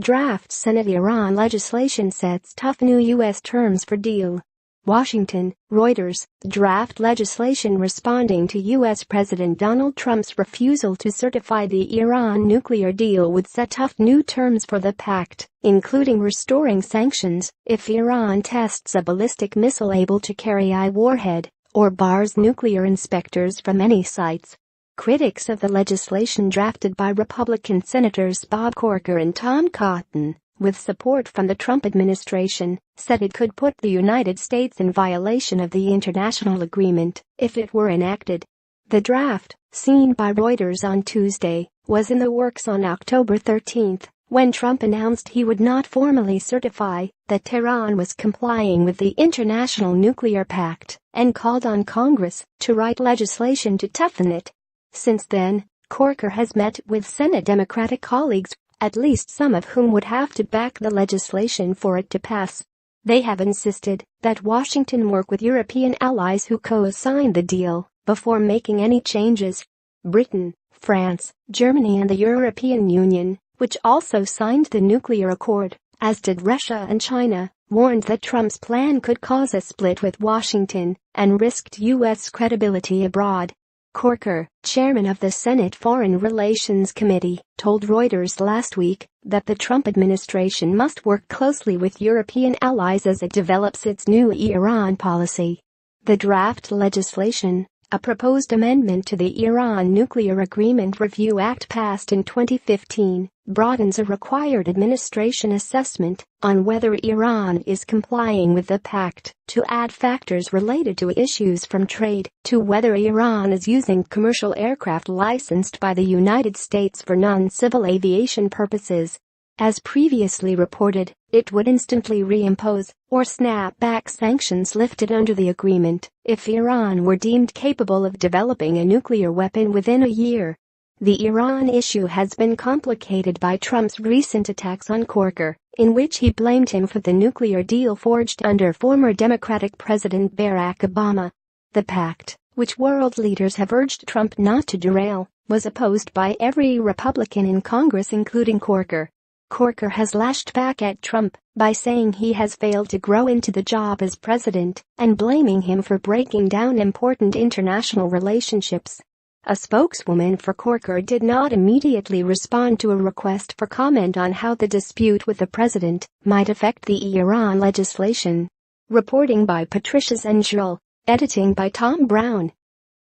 Draft Senate Iran legislation sets tough new U.S. terms for deal. Washington, Reuters. Draft legislation responding to U.S. President Donald Trump's refusal to certify the Iran nuclear deal would set tough new terms for the pact, including restoring sanctions if Iran tests a ballistic missile able to carry a warhead, or bars nuclear inspectors from any sites. Critics of the legislation, drafted by Republican Senators Bob Corker and Tom Cotton, with support from the Trump administration, said it could put the United States in violation of the international agreement if it were enacted. The draft, seen by Reuters on Tuesday, was in the works on October 13, when Trump announced he would not formally certify that Tehran was complying with the International Nuclear Pact and called on Congress to write legislation to toughen it. Since then, Corker has met with Senate Democratic colleagues, at least some of whom would have to back the legislation for it to pass. They have insisted that Washington work with European allies who co-signed the deal before making any changes. Britain, France, Germany and the European Union, which also signed the nuclear accord, as did Russia and China, warned that Trump's plan could cause a split with Washington and risked U.S. credibility abroad. Corker, chairman of the Senate Foreign Relations Committee, told Reuters last week that the Trump administration must work closely with European allies as it develops its new Iran policy. The draft legislation, a proposed amendment to the Iran Nuclear Agreement Review Act passed in 2015, broadens a required administration assessment on whether Iran is complying with the pact to add factors related to issues from trade to whether Iran is using commercial aircraft licensed by the United States for non-civil aviation purposes. As previously reported, it would instantly reimpose or snap back sanctions lifted under the agreement if Iran were deemed capable of developing a nuclear weapon within a year. The Iran issue has been complicated by Trump's recent attacks on Corker, in which he blamed him for the nuclear deal forged under former Democratic President Barack Obama. The pact, which world leaders have urged Trump not to derail, was opposed by every Republican in Congress including Corker. Corker has lashed back at Trump by saying he has failed to grow into the job as president and blaming him for breaking down important international relationships. A spokeswoman for Corker did not immediately respond to a request for comment on how the dispute with the president might affect the Iran legislation. Reporting by Patricia Zengel, editing by Tom Brown.